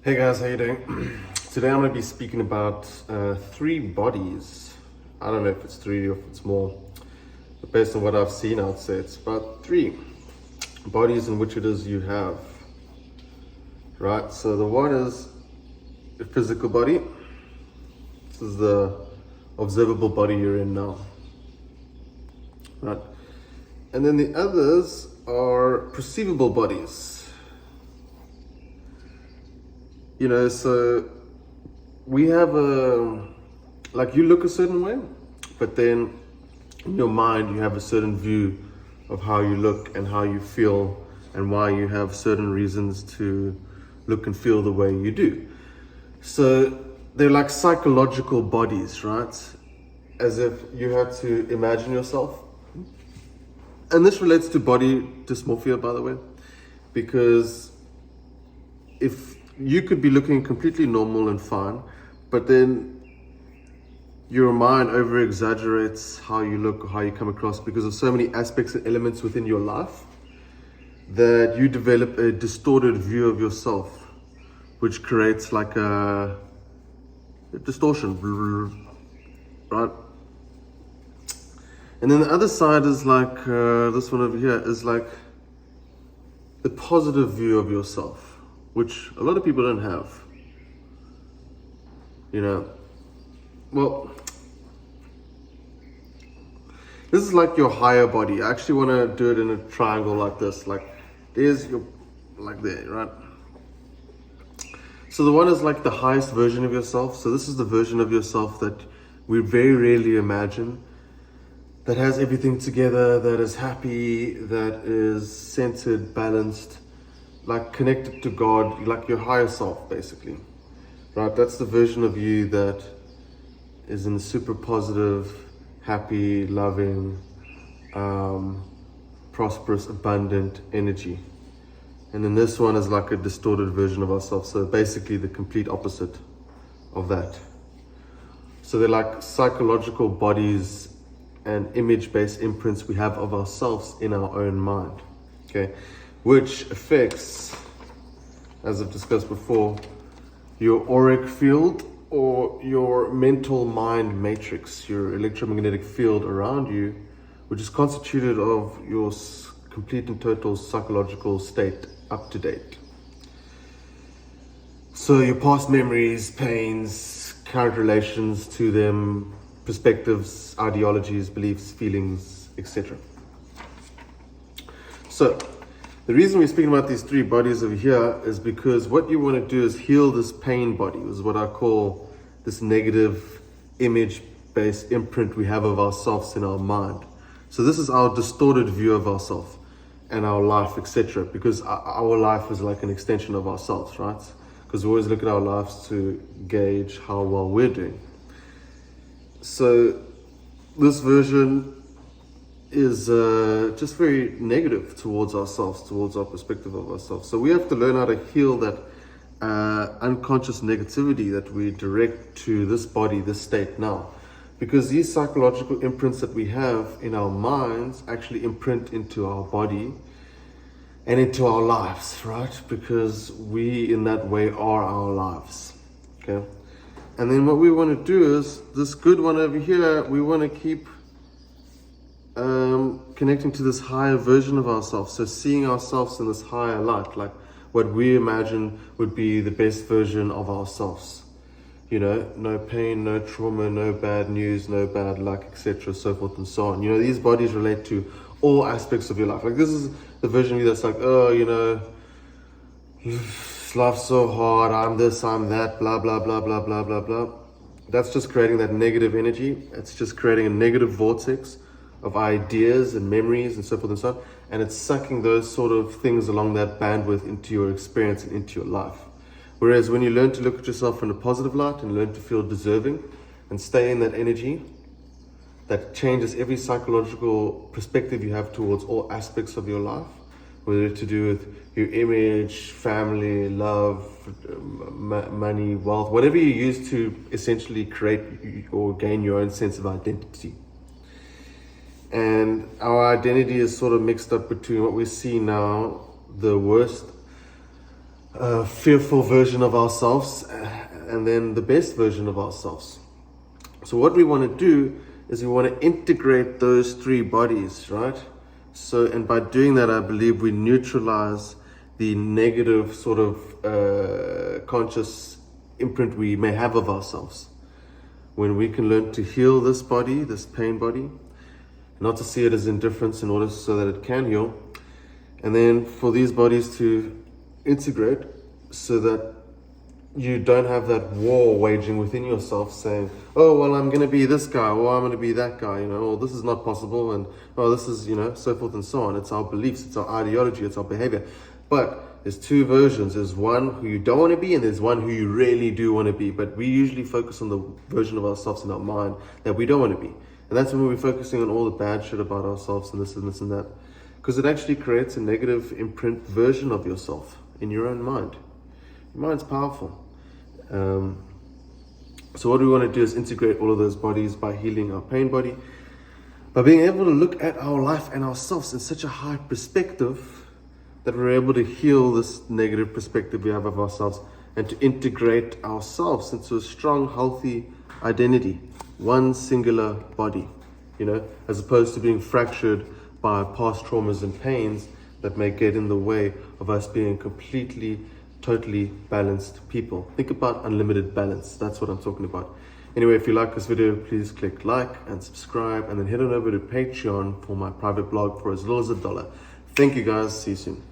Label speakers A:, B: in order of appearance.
A: Hey guys, how you doing? Today I'm going to be speaking about three bodies. I don't know if it's three or if it's more, but based on what I've seen, I'd say it's about three bodies in which it is you have. Right, so the one is the physical body. This is the observable body you're in now. Right, and then the others are perceivable bodies. So we have like you look a certain way, but then in your mind you have a certain view of how you look and how you feel and why you have certain reasons to look and feel the way you do. So they're like psychological bodies, right? As if you had to imagine yourself. And this relates to body dysmorphia, by the way, because if you could be looking completely normal and fine, but then your mind over exaggerates how you look or how you come across because of so many aspects and elements within your life that you develop a distorted view of yourself, which creates like a distortion, right? And then the other side is like this one over here is like the positive view of yourself, which a lot of people don't have. Well, this is like your higher body. I actually want to do it in a triangle like this. Like, there's your, like there, right? So the one is like the highest version of yourself. So this is the version of yourself that we very rarely imagine, that has everything together, that is happy, that is centered, balanced, like connected to God, like your higher self, basically, right? That's the version of you that is in super positive, happy, loving, prosperous, abundant energy. And then this one is like a distorted version of ourselves. So basically the complete opposite of that. So they're like psychological bodies and image-based imprints we have of ourselves in our own mind, okay? Which affects, as I've discussed before, your auric field or your mental mind matrix, your electromagnetic field around you, which is constituted of your complete and total psychological state up to date. So your past memories, pains, current relations to them, perspectives, ideologies, beliefs, feelings, etc. So the reason we're speaking about these three bodies over here is because what you want to do is heal this pain body, is what I call this negative image-based imprint we have of ourselves in our mind. So this is our distorted view of ourselves and our life, etc. Because our life is like an extension of ourselves, right? Because we always look at our lives to gauge how well we're doing. So this version is just very negative towards ourselves, towards our perspective of ourselves. So we have to learn how to heal that unconscious negativity that we direct to this body, this state now. Because these psychological imprints that we have in our minds actually imprint into our body and into our lives, right? Because we, in that way, are our lives, okay? And then what we want to do is, this good one over here, we want to keep connecting to this higher version of ourselves. So seeing ourselves in this higher light, like what we imagine would be the best version of ourselves. No pain, no trauma, no bad news, no bad luck, etc., so forth and so on. These bodies relate to all aspects of your life. Like this is the version of you that's like, life's so hard, I'm this, I'm that, blah, blah, blah, blah, blah, blah, blah. That's just creating that negative energy. It's just creating a negative vortex of ideas and memories and so forth and so on. And it's sucking those sort of things along that bandwidth into your experience and into your life. Whereas when you learn to look at yourself in a positive light and learn to feel deserving and stay in that energy, that changes every psychological perspective you have towards all aspects of your life, whether it's to do with your image, family, love, money, wealth, whatever you use to essentially create or gain your own sense of identity. And our identity is sort of mixed up between what we see now, the worst fearful version of ourselves, and then the best version of ourselves. So what we want to do is we want to integrate those three bodies, right? So, and by doing that, I believe we neutralize the negative sort of conscious imprint we may have of ourselves. When we can learn to heal this body, this pain body, not to see it as indifference in order so that it can heal, and then for these bodies to integrate so that you don't have that war waging within yourself saying, oh, well, I'm going to be this guy, or I'm going to be that guy, or this is not possible, and oh, this is, so forth and so on. It's our beliefs, it's our ideology, it's our behavior. But there's two versions. There's one who you don't want to be, and there's one who you really do want to be. But we usually focus on the version of ourselves in our mind that we don't want to be. And that's when we're focusing on all the bad shit about ourselves and this and this and that. Because it actually creates a negative imprint version of yourself in your own mind. Your mind's powerful. So what we want to do is integrate all of those bodies by healing our pain body, by being able to look at our life and ourselves in such a high perspective that we're able to heal this negative perspective we have of ourselves and to integrate ourselves into a strong, healthy identity, one singular body, as opposed to being fractured by past traumas and pains that may get in the way of us being completely, totally balanced people. Think about unlimited balance. That's what I'm talking about. Anyway, if you like this video, please click like and subscribe, and then head on over to Patreon for my private blog for as little as $1. Thank you guys. See you soon.